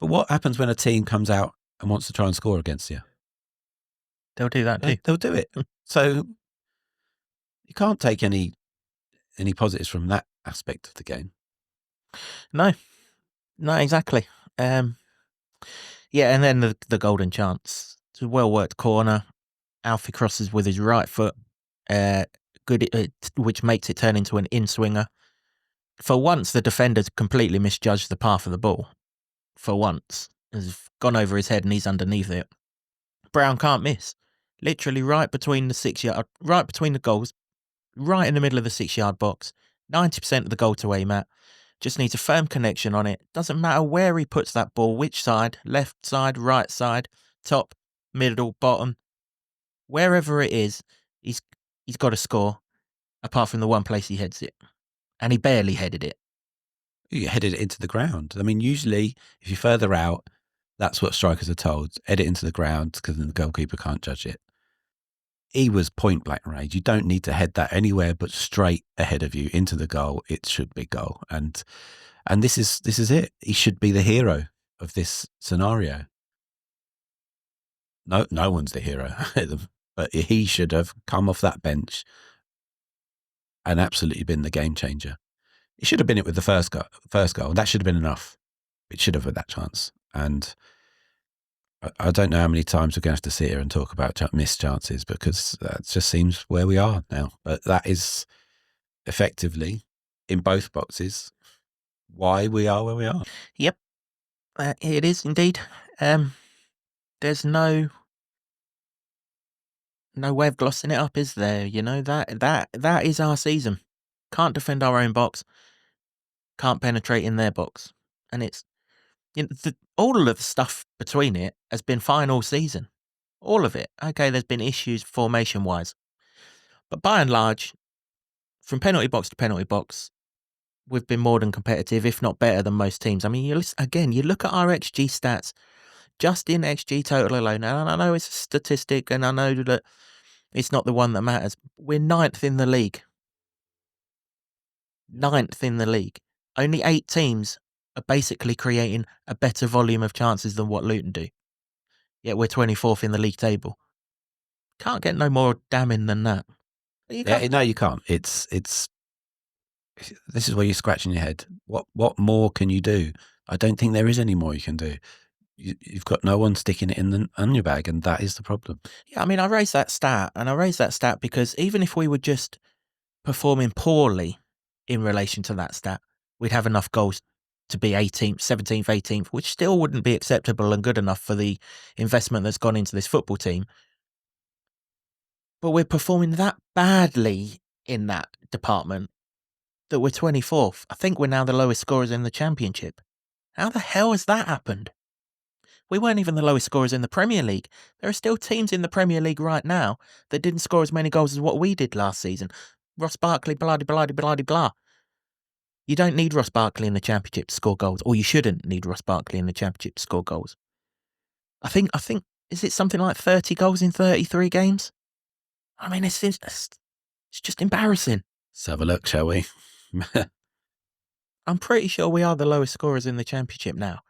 But what happens when a team comes out and wants to try and score against you? They'll do that too. They'll do it. So you can't take any positives from that aspect of the game. No, exactly. Yeah, and then the golden chance. It's a well-worked corner. Alfie crosses with his right foot, which makes it turn into an in-swinger. For once, the defender's completely misjudged the path of the ball. For once. Has gone over his head and he's underneath it. Brown can't miss. Literally right between the goals, right in the middle of the 6-yard box. 90% of the goal to aim at. Just needs a firm connection on it. Doesn't matter where he puts that ball, which side, left side, right side, top, middle, bottom. Wherever it is, he's got to score, apart from the one place he heads it. And he barely headed it. You headed it into the ground. I mean, usually, if you're further out, that's what strikers are told. Head it into the ground because then the goalkeeper can't judge it. He was point blank range. You don't need to head that anywhere but straight ahead of you into the goal. It should be goal. And this is it. He should be the hero of this scenario. No one's the hero, but he should have come off that bench and absolutely been the game changer. He should have been it with the first goal. That should have been enough. It should have had that chance. And I don't know how many times we're going to have to sit here and talk about missed chances, because that just seems where we are now. But that is effectively, in both boxes, why we are where we are. Yep. It is indeed. There's no way of glossing it up, is there? You know, that is our season. Can't defend our own box. Can't penetrate in their box. And it's, all of the stuff between it has been fine all season. All of it. Okay, there's been issues formation-wise. But by and large, from penalty box to penalty box, we've been more than competitive, if not better than most teams. I mean, you look at our XG stats, just in XG total alone, and I know it's a statistic, and I know that it's not the one that matters. We're 9th in the league. 9th in the league. Only 8 teams are basically creating a better volume of chances than what Luton do. Yet we're 24th in the league table. Can't get no more damning than that. No, you can't. It's this is where you're scratching your head. What more can you do? I don't think there is any more you can do. You've got no one sticking it on your bag, and that is the problem. Yeah, I mean, I raised that stat, because even if we were just performing poorly in relation to that stat, we'd have enough goals to be 18th, 17th, 18th, which still wouldn't be acceptable and good enough for the investment that's gone into this football team. But we're performing that badly in that department that we're 24th. I think we're now the lowest scorers in the Championship. How the hell has that happened? We weren't even the lowest scorers in the Premier League. There are still teams in the Premier League right now that didn't score as many goals as what we did last season. Ross Barkley, blah, blah, blah, blah, blah. You don't need Ross Barkley in the Championship to score goals, or you shouldn't need Ross Barkley in the Championship to score goals. I think, is it something like 30 goals in 33 games? I mean, it's just embarrassing. Let's have a look, shall we? I'm pretty sure we are the lowest scorers in the Championship now.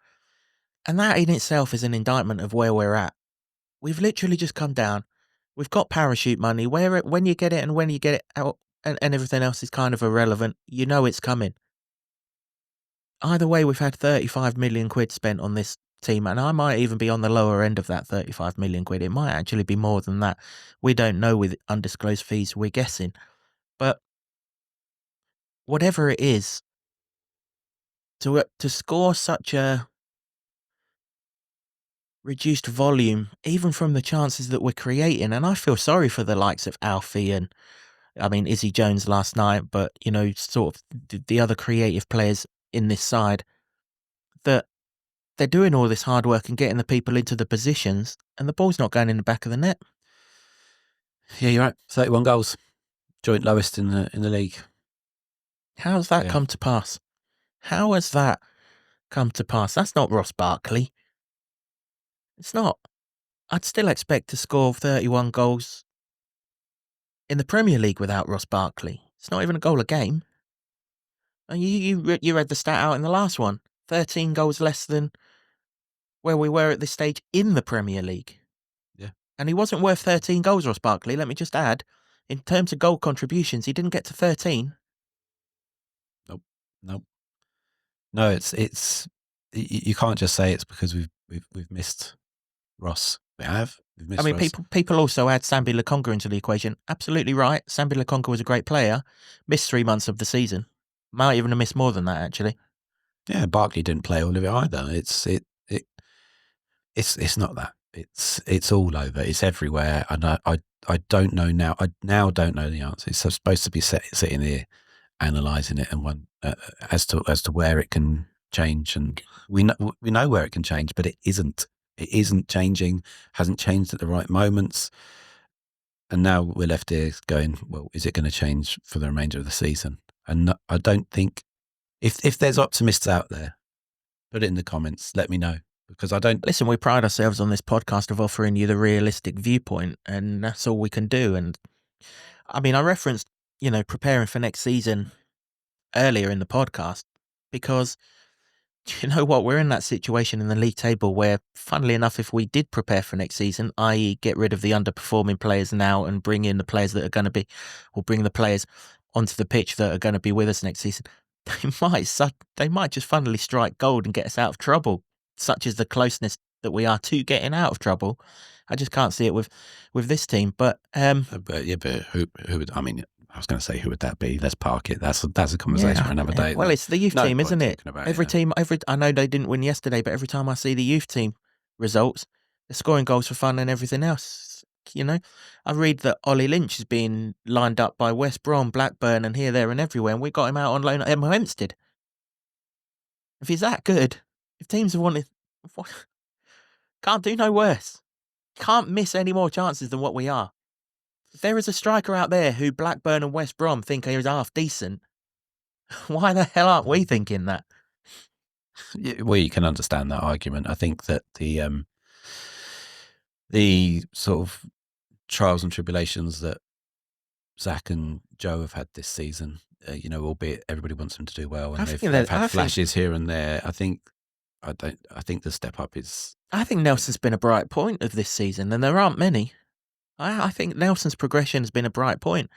And that in itself is an indictment of where we're at. We've literally just come down. We've got parachute money. When you get it and when you get it out and everything else is kind of irrelevant, you know it's coming. Either way, we've had 35 million quid spent on this team, and I might even be on the lower end of that 35 million quid. It might actually be more than that. We don't know with undisclosed fees, we're guessing. But whatever it is, to score such a reduced volume, even from the chances that we're creating, and I feel sorry for the likes of Alfie and, I mean, Izzy Jones last night, but, sort of the other creative players in this side, that they're doing all this hard work and getting the people into the positions, and the ball's not going in the back of the net. Yeah, you're right. 31 goals, joint lowest in the league. How's that come to pass? How has that come to pass? That's not Ross Barkley. It's not. I'd still expect to score 31 goals in the Premier League without Ross Barkley. It's not even a goal a game. And you read the stat out in the last one. 13 goals less than where we were at this stage in the Premier League. Yeah. And he wasn't worth 13 goals, Ross Barkley. Let me just add, in terms of goal contributions, he didn't get to 13. Nope. No, it's you can't just say it's because we've missed Ross. We've missed Ross. People also add Sambi Lokonga into the equation. Absolutely right. Sambi Lokonga was a great player. Missed 3 months of the season. Might even have missed more than that, actually. Yeah, Barkley didn't play all of it either. It's not that. It's all over. It's everywhere. And I don't know now. I now don't know the answer. It's supposed to be sitting here analysing it and as to where it can change, and we know where it can change, but it isn't changing. Hasn't changed at the right moments, and now we're left here going, well, is it going to change for the remainder of the season? And I don't think, if there's optimists out there, put it in the comments. Let me know, because I don't listen. We pride ourselves on this podcast of offering you the realistic viewpoint, and that's all we can do. And I mean, I referenced preparing for next season earlier in the podcast, because you know what, we're in that situation in the league table where, funnily enough, if we did prepare for next season, i.e. get rid of the underperforming players now and bring in the players that are going to be, or bring the players onto the pitch that are going to be with us next season, they might just funnily strike gold and get us out of trouble, such as the closeness that we are to getting out of trouble. I just can't see it with this team. But who would? I mean, I was going to say, who would that be? Let's park it. That's a conversation for another day. Well, it's the youth No team, point isn't it? talking about Every it, team, I know they didn't win yesterday, but every time I see the youth team results, they're scoring goals for fun and everything else. You know, I read that Ollie Lynch is being lined up by West Brom, Blackburn, and here, there, and everywhere, and we got him out on loan at Hempstead. If he's that good, if teams have wanted, can't do no worse. Can't miss any more chances than what we are. If there is a striker out there who Blackburn and West Brom think is half decent, why the hell aren't we thinking that? Well, you can understand that argument. I think that the sort of trials and tribulations that Zach and Joe have had this season, albeit everybody wants them to do well, and they've had flashes here and there. I think the step up is. I think Nelson's been a bright point of this season, and there aren't many. I think Nelson's progression has been a bright point,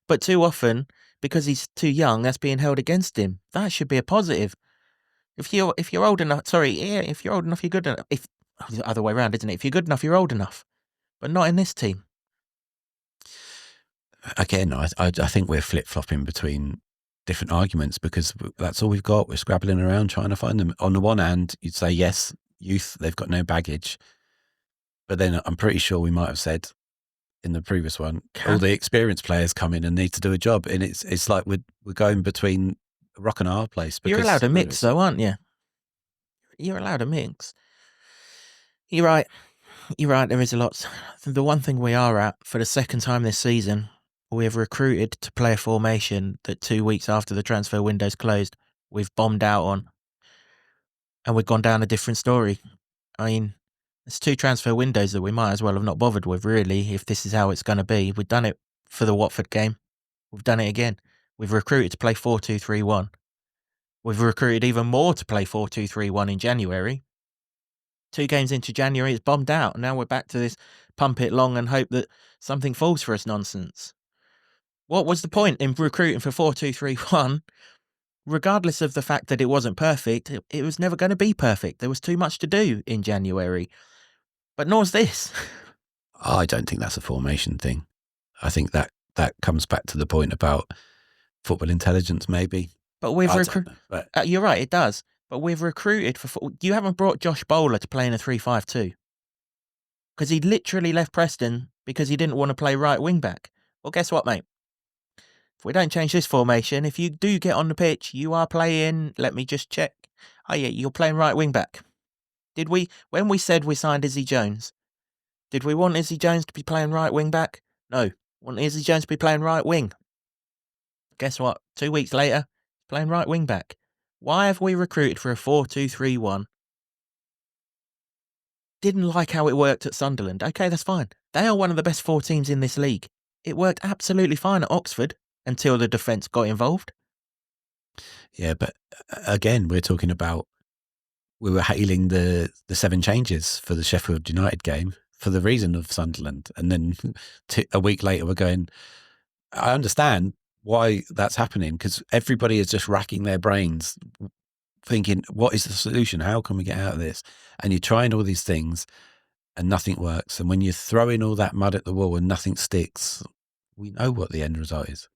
but too often, because he's too young, that's being held against him. That should be a positive. If you're old enough, if you're old enough, you're good enough. If the other way around, isn't it? If you're good enough, you're old enough, but not in this team. Again, I think we're flip-flopping between different arguments because that's all we've got. We're scrabbling around trying to find them. On the one hand, you'd say, yes, youth, they've got no baggage. But then I'm pretty sure we might have said in the previous one, all the experienced players come in and need to do a job. And it's like we're going between a rock and a hard place. You're allowed to mix though, aren't you? You're allowed to mix. You're right. There is a lot. The one thing we are at for the second time this season, we have recruited to play a formation that 2 weeks after the transfer window's closed, we've bombed out on. And we've gone down a different story. I mean, it's 2 transfer windows that we might as well have not bothered with, really, if this is how it's going to be. We've done it for the Watford game. We've done it again. We've recruited to play 4-2-3-1. We've recruited even more to play 4-2-3-1 in January. 2 games into January, it's bombed out. And now we're back to this pump it long and hope that something falls for us nonsense. What was the point in recruiting for 4-2-3-1? Regardless of the fact that it wasn't perfect, it was never going to be perfect. There was too much to do in January. But nor's this. I don't think that's a formation thing. I think that comes back to the point about football intelligence, maybe. But we've recruited. You're right, it does. But we've recruited for. You haven't brought Josh Bowler to play in a 3-5-2 because he literally left Preston because he didn't want to play right wing back. Well, guess what, mate? If we don't change this formation, if you do get on the pitch, you are playing. Let me just check. Oh yeah, you're playing right wing back. Did we? When we said we signed Izzy Jones, did we want Izzy Jones to be playing right wing back? No, we want Izzy Jones to be playing right wing. Guess what? 2 weeks later, playing right wing back. Why have we recruited for a 4-2-3-1? Didn't like how it worked at Sunderland. Okay, that's fine. They are one of the best 4 teams in this league. It worked absolutely fine at Oxford until the defence got involved. Yeah, but again, we're talking about we were hailing the 7 changes for the Sheffield United game for the reason of Sunderland. And then a week later, we're going, I understand why that's happening because everybody is just racking their brains thinking, what is the solution? How can we get out of this? And you're trying all these things and nothing works. And when you're throwing all that mud at the wall and nothing sticks, we know what the end result is.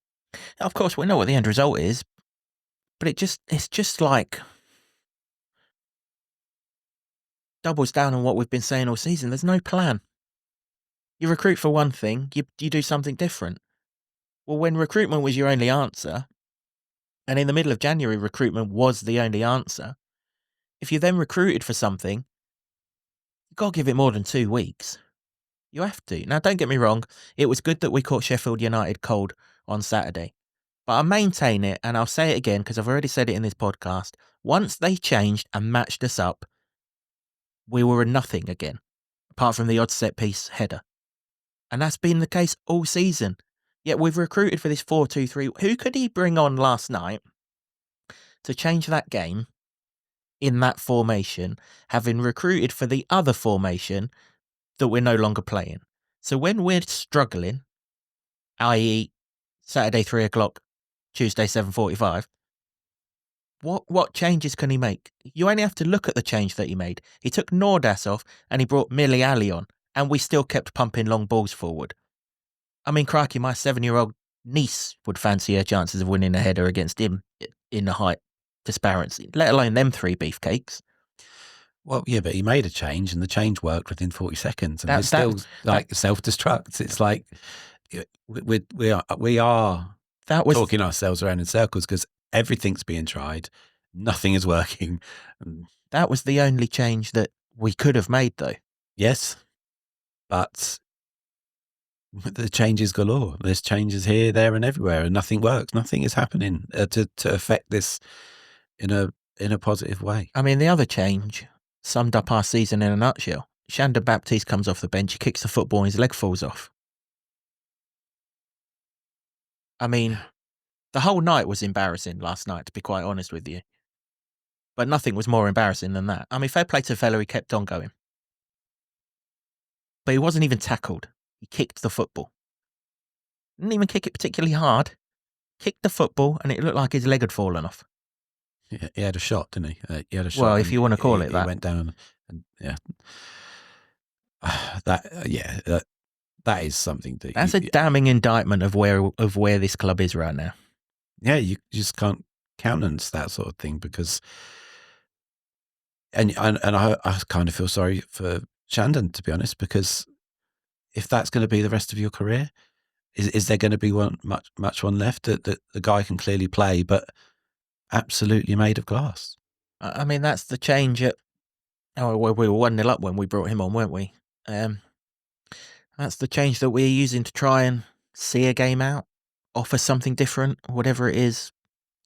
Of course, we know what the end result is, but it's just like doubles down on what we've been saying all season. There's no plan. You recruit for one thing, you do something different. Well, when recruitment was your only answer, and in the middle of January, recruitment was the only answer, if you then recruited for something, you've got to give it more than 2 weeks. You have to. Now, don't get me wrong, it was good that we caught Sheffield United cold on Saturday. But I maintain it, and I'll say it again because I've already said it in this podcast. Once they changed and matched us up, we were a nothing again, apart from the odd set-piece header. And that's been the case all season. Yet we've recruited for this 4-2-3. Who could he bring on last night to change that game in that formation, having recruited for the other formation that we're no longer playing? So when we're struggling, i.e. Saturday 3 o'clock, Tuesday 7:45, what changes can he make? You only have to look at the change that he made. He took Nordas off and he brought Millie Ali on, and we still kept pumping long balls forward. I mean, crikey, my 7-year-old Nice would fancy her chances of winning a header against him in the height disparity, let alone them 3 beefcakes. Well, yeah, but he made a change, and the change worked within 40 seconds, and That- we're still that- like self-destruct. It's like we are That was talking ourselves around in circles because everything's being tried, nothing is working. that was the only change that we could have made, though. Yes, but the changes galore. There's changes here, there, and everywhere, and nothing works. Nothing is happening to affect this in a positive way. I mean, the other change summed up our season in a nutshell. Shandon Baptiste comes off the bench, he kicks the football and his leg falls off. I mean, the whole night was embarrassing last night, to be quite honest with you. But nothing was more embarrassing than that. I mean, fair play to the fellow, he kept on going. But he wasn't even tackled. He kicked the football. Didn't even kick it particularly hard. Kicked the football and it looked like his leg had fallen off. Yeah, he had a shot, didn't he? He had a shot. Well, if and you want to call it he that. went down, and yeah, that is something that That's a damning indictment of where this club is right now. yeah, you just can't countenance that sort of thing because, and I kind of feel sorry for Shandon, to be honest, because if that's going to be the rest of your career, is there going to be much one left that the guy can clearly play, but absolutely made of glass? I mean, that's the change at. Oh, well, we were 1-0 up when we brought him on, weren't we? That's the change that we're using to try and see a game out, offer something different, whatever it is.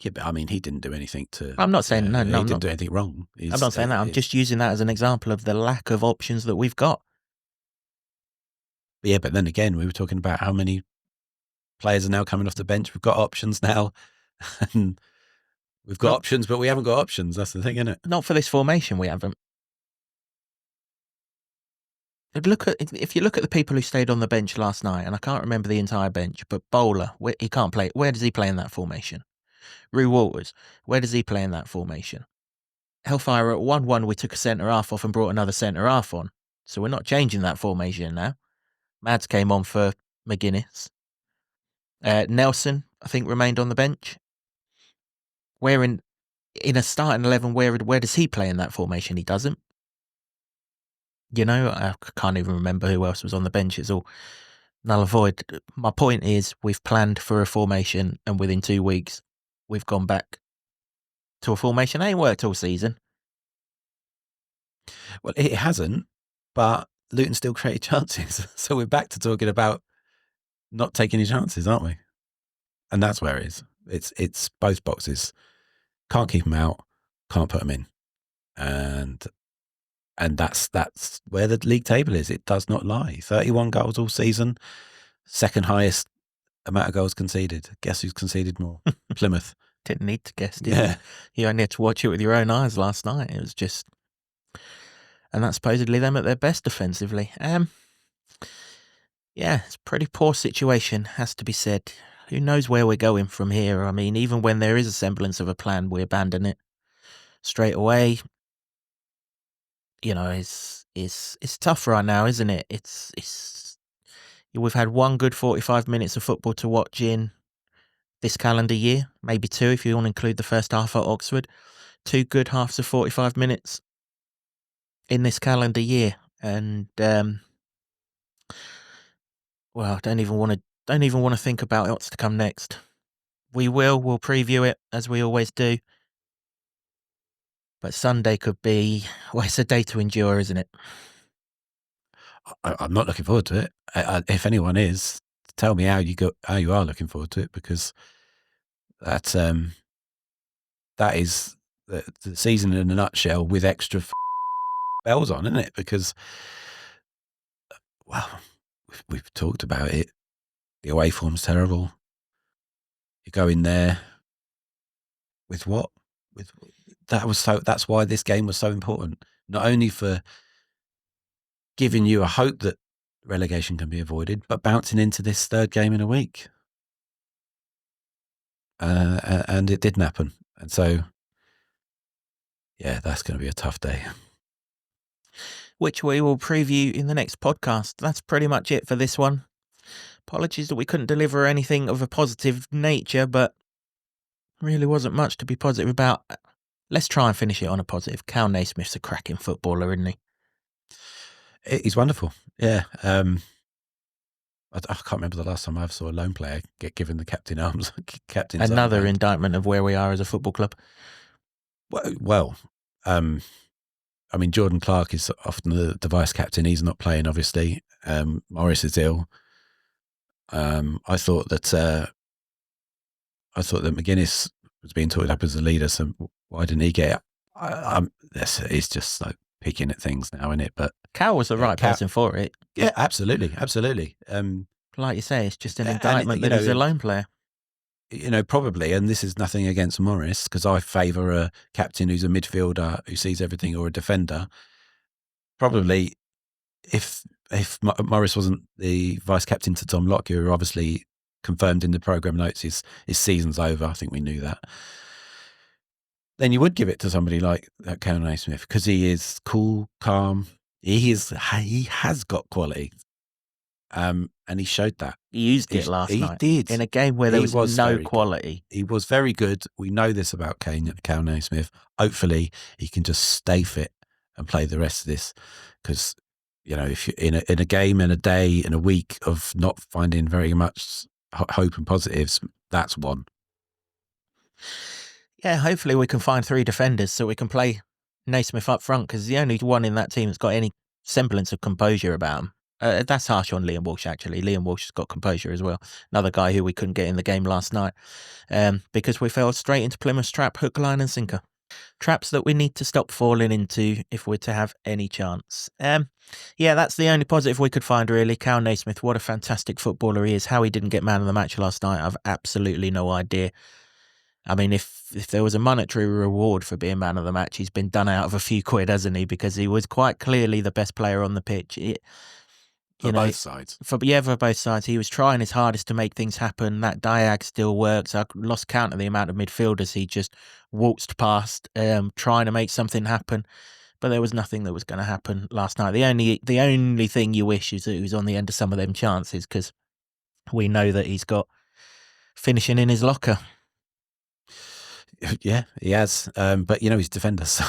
Yeah, but I mean, he didn't do anything to. I'm not saying he didn't not. do anything wrong. I'm not saying that. I'm just using that as an example of the lack of options that we've got. Yeah, but then again, we were talking about how many players are now coming off the bench. We've got options now, and we've got options, but we haven't got options. That's the thing, isn't it? Not for this formation, we haven't. If you look at the people who stayed on the bench last night, and I can't remember the entire bench, but Bowler, he can't play. Where does he play in that formation? Rue Walters, where does he play in that formation? Hellfire at 1-1, we took a centre half off and brought another centre half on. So we're not changing that formation now. Mads came on for McGuinness. Nelson, I think, remained on the bench. Where in a starting 11, where does he play in that formation? He doesn't. You know, I can't even remember who else was on the bench. It's all null and void. My point is, we've planned for a formation, and within 2 weeks, we've gone back to a formation that ain't worked all season. Well, it hasn't, but Luton still created chances. So we're back to talking about not taking any chances, aren't we? And that's where it is. It's both boxes. Can't keep them out, can't put them in. And that's where the league table is. It does not lie. 31 goals all season, second highest amount of goals conceded. Guess who's conceded more? Plymouth. Didn't need to guess, did Yeah. you? You only had to watch it with your own eyes last night. It was just... And that's supposedly them at their best defensively. Yeah, it's a pretty poor situation, has to be said. Who knows where we're going from here? I mean, even when there is a semblance of a plan, we abandon it straight away. You know, it's tough right now, isn't it? We've had one good 45 minutes of football to watch in this calendar year, maybe 2 if you want to include the first half at Oxford. 2 good halves of 45 minutes in this calendar year, and well, I don't even want to think about what's to come next. We'll preview it as we always do. But Sunday could be, well, it's a day to endure, isn't it? I'm not looking forward to it. If anyone is, tell me how you are looking forward to it, because that is the season in a nutshell with extra bells on, isn't it? Because, well, we've talked about it. The away form's terrible. You go in there with what? That's why this game was so important. Not only for giving you a hope that relegation can be avoided, but bouncing into this third game in a week. And it didn't happen. And so, yeah, that's going to be a tough day. Which we will preview in the next podcast. That's pretty much it for this one. Apologies that we couldn't deliver anything of a positive nature, but really wasn't much to be positive about. Let's try and finish it on a positive. Cal Naismith's a cracking footballer, isn't he? He's wonderful. Yeah. I can't remember the last time I saw a lone player get given the captain's Another armband. indictment of where we are as a football club. Well, I mean, Jordan Clark is often the vice captain. He's not playing, obviously. Morris is ill. I thought that McGuinness was being talked up as a leader. So why didn't he get it? It's just like picking at things now, isn't it? But Cal was the right person for it. Yeah, absolutely. Like you say, it's just an and, indictment you that he's a know, lone player. Probably, and this is nothing against Morris, because I favour a captain who's a midfielder who sees everything, or a defender. Probably, if Morris wasn't the vice captain to Tom Lockyer, who obviously confirmed in the programme notes his season's over, I think we knew that, then you would give it to somebody like Cal Naismith, because he is cool, calm. He has got quality. And he showed that. He used it last night. He did. In a game where there was no quality. He was very good. We know this about Cal Naismith. Hopefully he can just stay fit and play the rest of this, because, if you're in a game, in a day, in a week of not finding very much hope and positives, that's one. Yeah, hopefully we can find 3 defenders so we can play Naismith up front, because the only one in that team that's got any semblance of composure about him. That's harsh on Liam Walsh, actually. Liam Walsh has got composure as well. Another guy who we couldn't get in the game last night because we fell straight into Plymouth's trap, hook, line and sinker. Traps that we need to stop falling into if we're to have any chance. Yeah, that's the only positive we could find, really. Cal Naismith, what a fantastic footballer he is. How he didn't get man of the match last night, I've absolutely no idea. I mean, if there was a monetary reward for being man of the match, he's been done out of a few quid, hasn't he? Because he was quite clearly the best player on the pitch. For both sides. For both sides. He was trying his hardest to make things happen. That diag still works. I lost count of the amount of midfielders he just waltzed past, trying to make something happen. But there was nothing that was going to happen last night. The only thing you wish is that he was on the end of some of them chances, because we know that he's got finishing in his locker. Yeah, he has. But he's a defender, so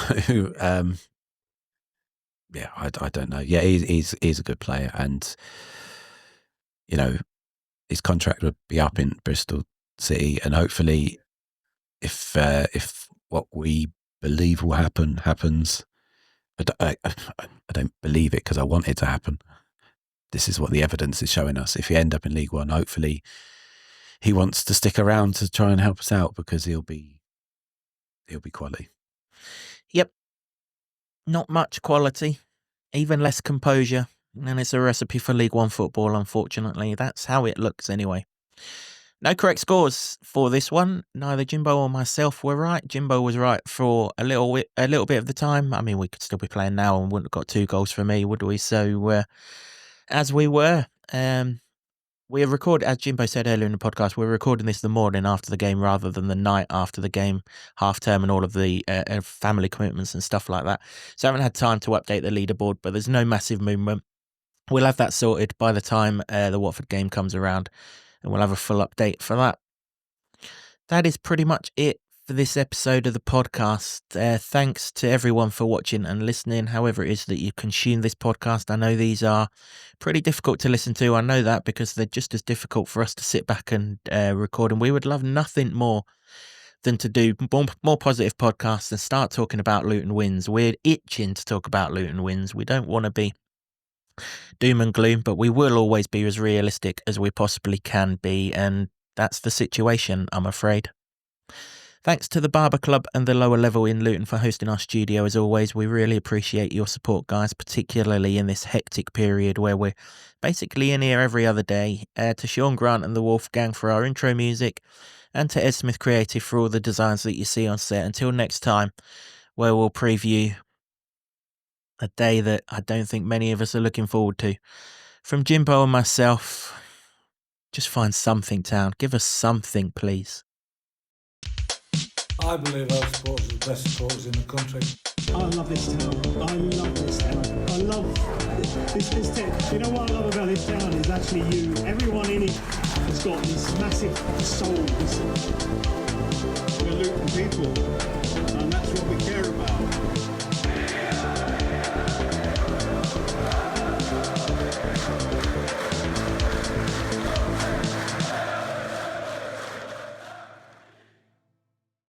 yeah, I don't know. Yeah, he's a good player, and his contract would be up in Bristol City, and hopefully, if what we believe will happen happens, I don't believe it because I want it to happen. This is what the evidence is showing us. If you end up in League One, hopefully, he wants to stick around to try and help us out, because he'll be quality. Yep. Not much quality, even less composure, and it's a recipe for League One football, unfortunately. That's how it looks anyway. No correct scores for this one. Neither Jimbo or myself were right. Jimbo was right for a little bit of the time. I mean, we could still be playing now and wouldn't have got 2 goals for me, would we? So, as we were, we have recorded, as Jimbo said earlier in the podcast, we're recording this the morning after the game rather than the night after the game, half term and all of the family commitments and stuff like that. So I haven't had time to update the leaderboard, but there's no massive movement. We'll have that sorted by the time the Watford game comes around, and we'll have a full update for that. That is pretty much it for this episode of the podcast. Thanks to everyone for watching and listening, however it is that you consume this podcast. I know these are pretty difficult to listen to. I know that because they're just as difficult for us to sit back and record, and we would love nothing more than to do more positive podcasts and start talking about Luton wins. We're itching to talk about Luton wins. We don't want to be doom and gloom, but we will always be as realistic as we possibly can be, and that's the situation, I'm afraid. Thanks to the Barber Club and the lower level in Luton for hosting our studio as always. We really appreciate your support, guys, particularly in this hectic period where we're basically in here every other day. To Sean Grant and the Wolf Gang for our intro music, and to Ed Smith Creative for all the designs that you see on set. Until next time, where we'll preview a day that I don't think many of us are looking forward to. From Jimbo and myself, just find something, Town. Give us something, please. I believe our supporters are the best supporters in the country. I love this town. I love this town. I love You know what I love about this town is actually you. Everyone in it has got this massive soul. We're Luton people, and that's what we